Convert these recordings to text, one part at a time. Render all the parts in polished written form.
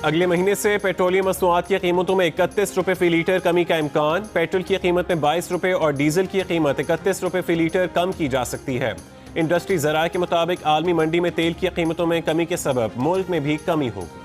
अगले महीने से पेट्रोलियम मसनूआत की कीमतों में 31 रुपए फी लीटर कमी का इम्कान। पेट्रोल की कीमत में 22 रुपए और डीजल की कीमत 31 रुपए फी लीटर कम की जा सकती है। इंडस्ट्री ज़राए के मुताबिक आलमी मंडी में तेल की कीमतों में कमी के सबब मुल्क में भी कमी होगी।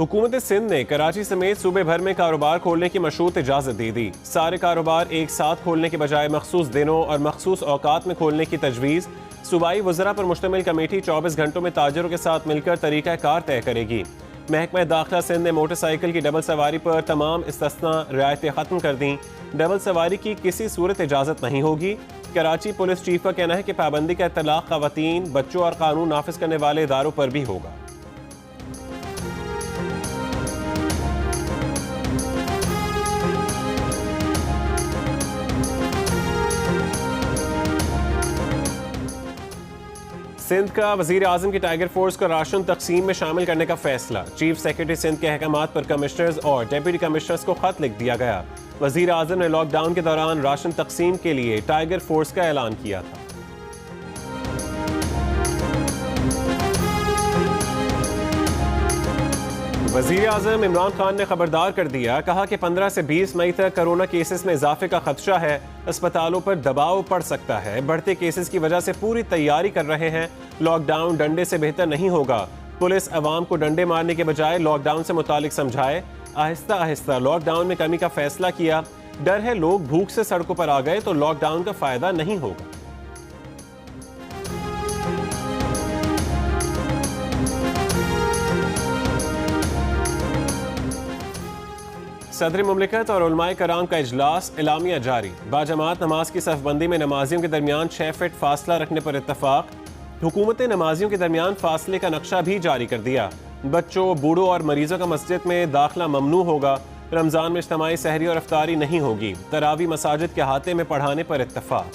हुकूमत सिंध ने कराची समेत सूबे भर में कारोबार खोलने की मशरूत इजाज़त दे दी। सारे कारोबार एक साथ खोलने के बजाय मखसूस दिनों और मखसूस औकात में खोलने की तजवीज़। सूबाई वज़रा पर मुश्तमिल कमेटी 24 घंटों में ताजरों के साथ मिलकर तरीक़ा कार तय करेगी। महकमा दाखिला सिंध ने मोटरसाइकिल की डबल सवारी पर तमाम इस्तिस्ना रियायतें ख़त्म कर दी। डबल सवारी की किसी सूरत इजाज़त नहीं होगी। कराची पुलिस चीफ का कहना है कि पाबंदी का इत्तलाक़ ख़वातीन, बच्चों और कानून नाफिज करने वाले इदारों पर भी होगा। सिंध का वज़ीर आज़म की टाइगर फोर्स को राशन तकसीम में शामिल करने का फैसला। चीफ सेक्रेटरी सिंध के अहकामात पर कमिश्नर्स और डेप्यूटी कमिश्नर्स को खत लिख दिया गया। वज़ीर आज़म ने लॉकडाउन के दौरान राशन तकसीम के लिए टाइगर फोर्स का ऐलान किया था। वज़ीर आज़म इमरान खान ने खबरदार कर दिया, कहा कि 15 से 20 मई तक कोरोना केसेस में इजाफे का खदशा है। अस्पतालों पर दबाव पड़ सकता है। बढ़ते केसेस की वजह से पूरी तैयारी कर रहे हैं। लॉकडाउन डंडे से बेहतर नहीं होगा। पुलिस अवाम को डंडे मारने के बजाय लॉकडाउन से मुतालिक समझाए। आहिस्ता आहिस्ता लॉकडाउन में कमी का फैसला किया। डर है लोग भूख से सड़कों पर आ गए तो लॉकडाउन का फायदा नहीं होगा। सदर मुमलिकत और उलमाए कराम का इजलास, एलामिया जारी। बाजमात नमाज की सफ़बंदी में नमाजियों के दरमियान 6 फीट फासला रखने पर इत्तफाक। हुकूमत ने नमाजियों के दरमियान फासले का नक्शा भी जारी कर दिया। बच्चों, बूढ़ों और मरीजों का मस्जिद में दाखिला ममनू होगा। रमज़ान में इज्तिमाई सहरी और इफ्तारी नहीं होगी। तरावी मसाजिद के अहाते में पढ़ाने पर इत्तफाक।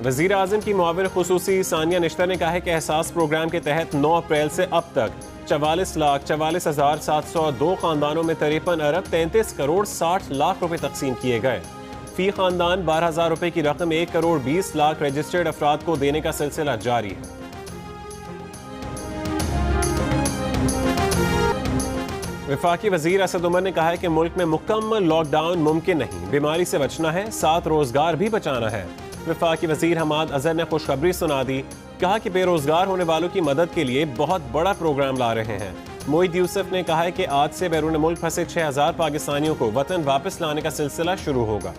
वज़ीर आज़म की मुआविन खुसूसी सानिया निश्तर ने कहा है कि एहसास प्रोग्राम के तहत 9 अप्रैल से अब तक 44,44,702 ख़ानदानों में 53 अरब 33 करोड़ 60 लाख रुपए तकसीम किए गए। फ़ी ख़ानदान 12,000 रुपए की रकम 1 करोड़ 20 लाख रजिस्टर्ड अफराद को देने का सिलसिला जारी है। वफाकी वज़ीर असद उमर ने कहा है कि मुल्क में मुकम्मल लॉकडाउन मुमकिन नहीं। बीमारी से बचना है, साथ रोजगार भी बचाना है। वफाकी वज़ीर हमाद अजहर ने खुशखबरी सुना दी। कहा कि बेरोजगार होने वालों की मदद के लिए बहुत बड़ा प्रोग्राम ला रहे हैं। मोईद यूसुफ ने कहा है कि आज से बैरून मुल्क फंसे 6,000 पाकिस्तानियों को वतन वापस लाने का सिलसिला शुरू होगा।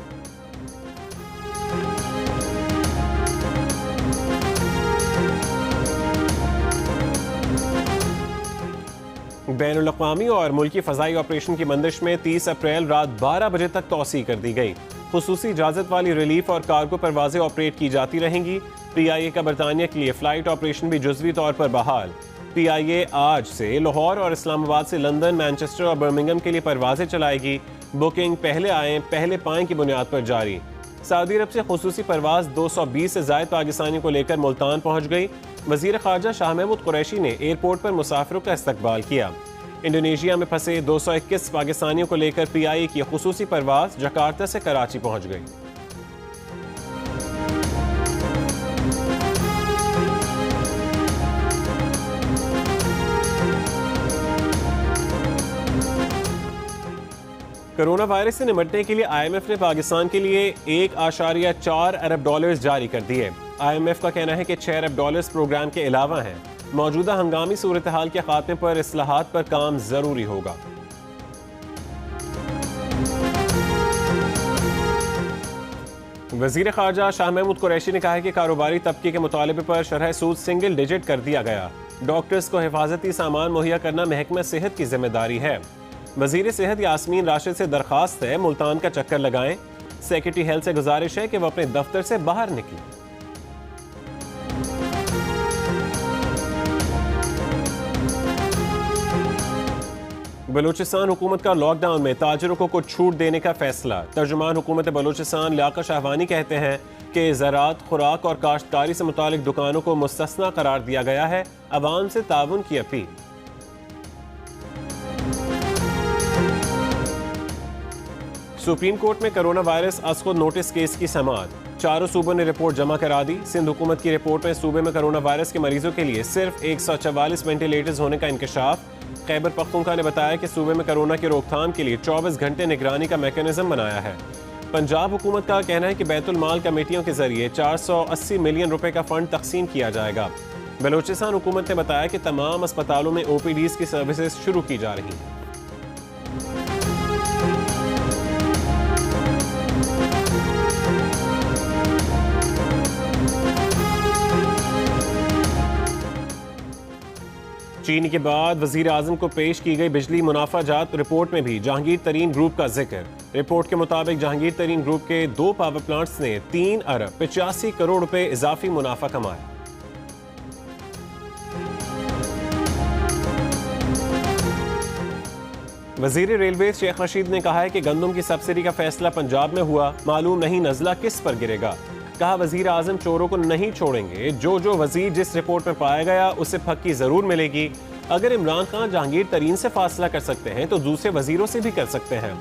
बैनुल-अक़वामी और मुल्की फ़ज़ाई ऑपरेशन की बंदिश में 30 अप्रैल रात 12 बजे तक तौसी कर दी गई। खुसूसी इजाज़त वाली रिलीफ और कार्गो परवाजें ऑपरेट की जाती रहेंगी। PIA का बरतानिया के लिए फ़्लाइट ऑपरेशन भी जुज़वी तौर पर बहाल। PIA आज से लाहौर और इस्लामाबाद से लंदन, मैनचेस्टर और बर्मिंघम के लिए परवाजें चलाएगी। बुकिंग पहले आएँ पहले पाएँ की बुनियाद पर जारी। सऊदी अरब से खुसूसी परवाज 220 से ज़ायद पाकिस्तानियों को लेकर मुल्तान पहुँच गई। वज़ीर ख़ारजा शाह महमूद कुरैशी ने एयरपोर्ट पर मुसाफिरों का इस्तकबाल किया। इंडोनेशिया में फंसे 221 पाकिस्तानियों को लेकर PIA की खुसूसी परवाज जकार्ता से कराची पहुँच गई। कोरोना वायरस से निपटने के लिए IMF ने पाकिस्तान के लिए 1.4 अरब डॉलर्स जारी कर दिए। IMF का कहना है कि 6 अरब डॉलर्स प्रोग्राम के अलावा हैं। मौजूदा हंगामी सूरत हाल के खात्मे पर इस्लाहात पर काम जरूरी होगा। वज़ीर ख़ारजा शाह महमूद कुरैशी ने कहा है कि कारोबारी तबके के मुतालबे पर शरह सूद सिंगल डिजिट कर दिया गया। डॉक्टर्स को हिफाजती सामान मुहैया करना महकमा सेहत की जिम्मेदारी है। वज़ीर सेहत यास्मीन राशिद से दरख्वास्त है मुल्तान का चक्कर लगाएं। सेक्रेटरी हेल्थ से गुजारिश है कि वह अपने दफ्तर से बाहर निकलें। बलूचिस्तान हुकूमत का लॉकडाउन में ताजरों को कुछ छूट देने का फैसला। तर्जुमान हुकूमत बलूचिस्तान लियाकत शाहवानी कहते हैं कि ज़राअत, खुराक और काश्तकारी से मुतालिक दुकानों को मुस्तस्ना करार दिया गया है। अवाम से ताउन की अपील। सुप्रीम कोर्ट में कोरोना वायरस अस्कुद नोटिस केस की समाअत। चारों सूबों ने रिपोर्ट जमा करा दी। सिंध हुकूमत की रिपोर्ट में सूबे में कोरोना वायरस के मरीजों के लिए सिर्फ 144 वेंटिलेटर्स होने का इंकशाफ। खैबर पख्तूनख्वा ने बताया कि सूबे में कोरोना की रोकथाम के लिए 24 घंटे निगरानी का मैकेनिज्म बनाया है। पंजाब हुकूमत का कहना है कि बैतुल माल कमेटियों के जरिए 480 मिलियन रुपए का फंड तकसीम किया जाएगा। बलूचिस्तान हुकूमत ने बताया कि तमाम अस्पतालों में OPDs की सर्विसेज शुरू की जा रही हैं। चीन के बाद वजीर आजम को पेश की गई बिजली मुनाफाजात रिपोर्ट में भी जहांगीर तरीन ग्रुप का जिक्र। रिपोर्ट के मुताबिक जहांगीर तरीन ग्रुप के 2 पावर प्लांट्स ने 3 अरब 85 करोड़ रुपए इजाफी मुनाफा कमाया। वजीर रेलवे शेख रशीद ने कहा है कि गंदम की सब्सिडी का फैसला पंजाब में हुआ, मालूम नहीं नजला किस पर गिरेगा। कहा वजीर आजम चोरों को नहीं छोड़ेंगे, जो वजीर जिस रिपोर्ट में पाया गया उसे फक्की जरूर मिलेगी। अगर इमरान खान जहांगीर तरीन से फासला कर सकते हैं तो दूसरे वजीरों से भी कर सकते हैं।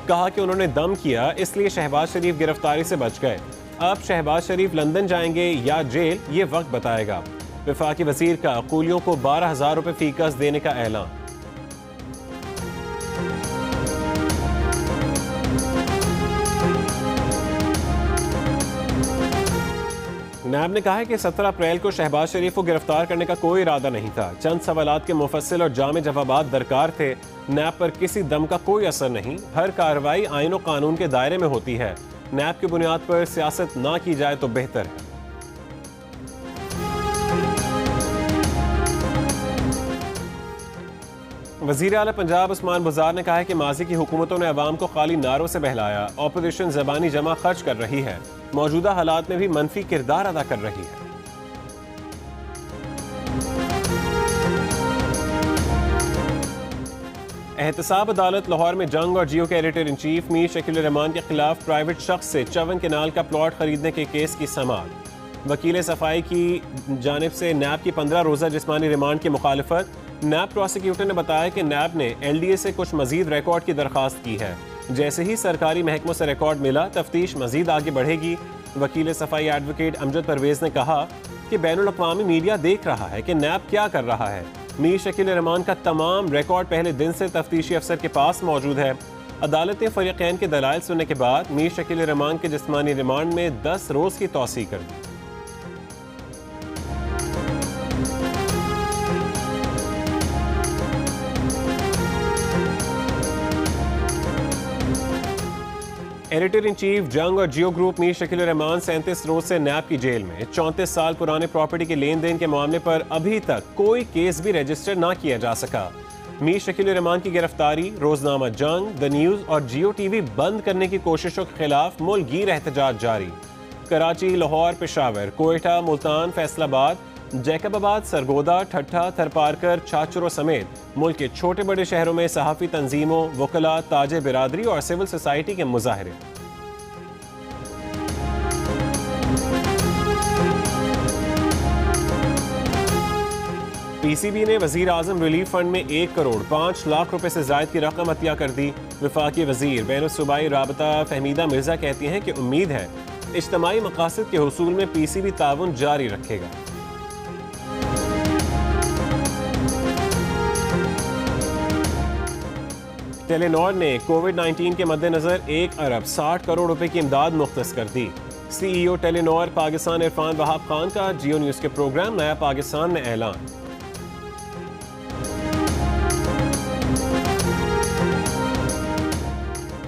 कहा कि उन्होंने दम किया इसलिए शहबाज शरीफ गिरफ्तारी से बच गए। अब शहबाज शरीफ लंदन जाएंगे या जेल, ये वक्त बताएगा। वफाकी वजीर का कूलियों को 12,000 रुपए फीकस देने का ऐलान। नैब ने कहा है कि 17 अप्रैल को शहबाज शरीफ को गिरफ्तार करने का कोई इरादा नहीं था। चंद सवालात के मुफस्सिल और जामे जवाबात दरकार थे। नैब पर किसी दम का कोई असर नहीं। हर कार्रवाई आईन और कानून के दायरे में होती है। नैब की बुनियाद पर सियासत ना की जाए तो बेहतर है। वजीर आला पंजाब उस्मान बुज़ार ने कहा है कि माजी की हुकूमतों ने अवाम को खाली नारों से बहलाया। ऑपोजिशन ज़बानी जमा खर्च कर रही है, मौजूदा हालात में भी मनफी किरदार अदा कर रही है। एहतसाब अदालत लाहौर में जंग और जियो के editor in chief Mir Shakeel Rahman के खिलाफ प्राइवेट शख्स से चवन केनाल का प्लॉट खरीदने के केस की समाअत। वकील सफाई की जानिब से नैब की 15 रोज़ा जिस्मानी रिमांड की मुखालिफत। नैब प्रोसिक्यूटर ने बताया कि नैब ने LDA से कुछ मजीद रिकॉर्ड की दरखास्त की है। जैसे ही सरकारी महकमों से रिकॉर्ड मिला तफ्तीश मजीद आगे बढ़ेगी। वकील सफाई एडवोकेट अमजद परवेज ने कहा कि बैनुल अक़वामी मीडिया देख रहा है कि नैब क्या कर रहा है। मीर शकील रहमान का तमाम रिकॉर्ड पहले दिन से तफ्तीशी अफसर के पास मौजूद है। अदालत ने फरीक़ैन के दलाइल सुनने के बाद मीर शकील रहमान के जिस्मानी रिमांड में 10 रोज़ की तौसीह कर दी। एडिटर इन चीफ जंग और जियो ग्रुप मीर शकील रहमान 37 रोज से नैब की जेल में। 34 साल पुराने प्रॉपर्टी के लेन देन के मामले पर अभी तक कोई केस भी रजिस्टर ना किया जा सका। मीर शकील रहमान की गिरफ्तारी, रोजनामा जंग, द न्यूज और जियो TV बंद करने की कोशिशों के खिलाफ मुल्कगीर एहतजाज जारी। कराची, लाहौर, पेशावर, कोयटा, मुल्तान, फैसलाबाद, जैकबाबाद, सरगोदा, ठट्ठा, थरपारकर, छाछरो समेत मुल्क के छोटे बड़े शहरों में सहाफ़ी तंजीमों, वकला, ताजे बिरादरी और सिविल सोसाइटी के मुजाहरे। PCB ने वजीर आजम रिलीफ फंड में 1 करोड़ 5 लाख रुपए से जायद की रकम अतिया कर दी। वफाकी वजीर बैनुल-सूबाई राबता फहमीदा मिर्जा कहती हैं कि उम्मीद है इज्तिमाई मकासद के हुसूल में PCB ताउन जारी रखेगा। टेलीनॉर ने कोविड-19 के मद्देनजर 1 अरब 60 करोड़ रुपए की इमदाद मुख्तस कर दी। CEO टेलीनॉर पाकिस्तान इरफान वहाब खान का जियो न्यूज के प्रोग्राम नया पाकिस्तान में ऐलान।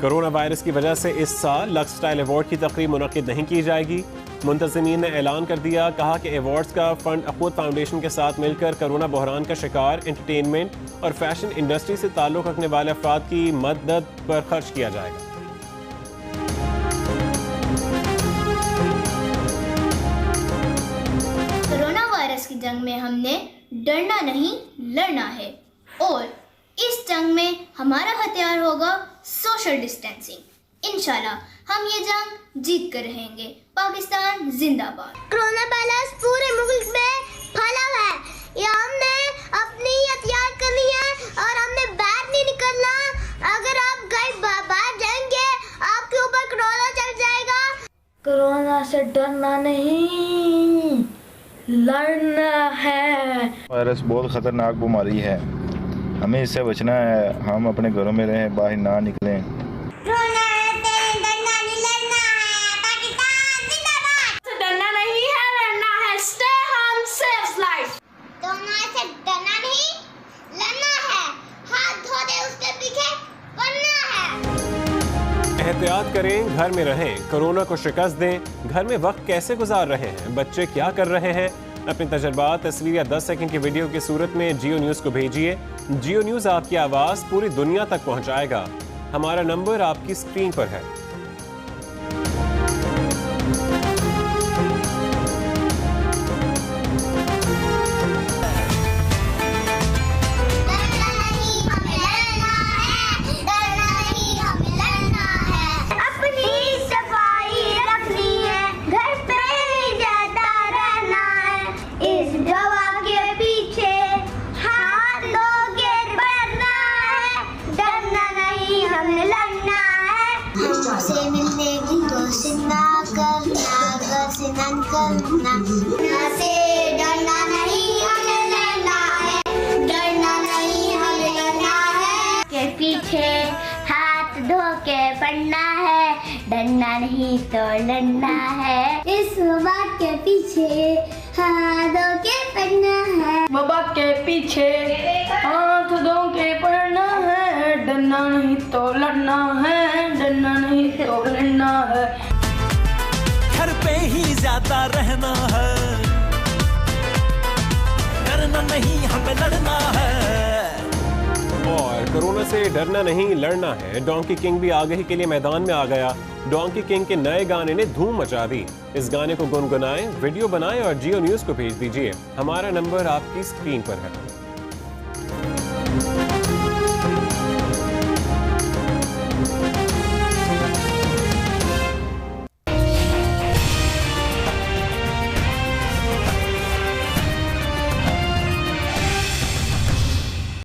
कोरोना वायरस की वजह से इस साल लक्स स्टाइल अवार्ड की तकरीब मुनक्किद नहीं की जाएगी। मुंतज़मीन ने ऐलान कर दिया। कहा कि अवार्ड्स का फंड अक़ूत फाउंडेशन के साथ मिलकर कोरोना बहरान का शिकार एंटरटेनमेंट और फैशन इंडस्ट्री से ताल्लुक़ रखने वाले अफराद की मदद पर खर्च किया जाएगा। कोरोना वायरस की जंग में हमने डरना नहीं लड़ना है और इस जंग में हमारा हथियार होगा सोशल डिस्टेंसिंग। इंशाल्लाह हम ये जंग जीत कर रहेंगे। पाकिस्तान जिंदाबाद। कोरोना वायरस पूरे मुल्क में फैला है, ये हमने अपनी एहतियात करनी है और हमने बाहर नहीं निकलना। अगर आप घर बाहर जाएंगे आपके ऊपर कोरोना चल जाएगा। कोरोना से डरना नहीं, लड़ना है। वायरस बहुत खतरनाक बीमारी है, हमें इससे बचना है। हम अपने घरों में रहें, बाहर ना निकलें। एहतियात करें, घर में रहें, कोरोना को शिकस्त दें। घर में वक्त कैसे गुजार रहे हैं, बच्चे क्या कर रहे हैं? अपने तजर्बात तस्वीर या 10 सेकंड की वीडियो की सूरत में जियो न्यूज़ को भेजिए। जियो न्यूज़ आपकी आवाज़ पूरी दुनिया तक पहुंचाएगा। हमारा नंबर आपकी स्क्रीन पर है। से मिलने की कोशिश ना करना, कोशिश करना से डरना नहीं, हमें लड़ना है। डरना नहीं, हमें लड़ना है। के पीछे हाथ धो के पड़ना है, डरना नहीं तो लड़ना है। इस वबा के पीछे हाथ धो के पड़ना है। वबा के पीछे हाथ धो के पड़ना है, डरना नहीं तो लड़ना है, डरना नहीं तो लड़ना है। घर पे ही ज्यादा रहना है, डरना नहीं हमें लड़ना है। और कोरोना से डरना नहीं लड़ना है। डोंकी किंग भी आगाही के लिए मैदान में आ गया। डोंकी किंग के नए गाने ने धूम मचा दी। इस गाने को गुनगुनाएं, वीडियो बनाएं और जियो न्यूज़ को भेज दीजिए। हमारा नंबर आपकी स्क्रीन पर है।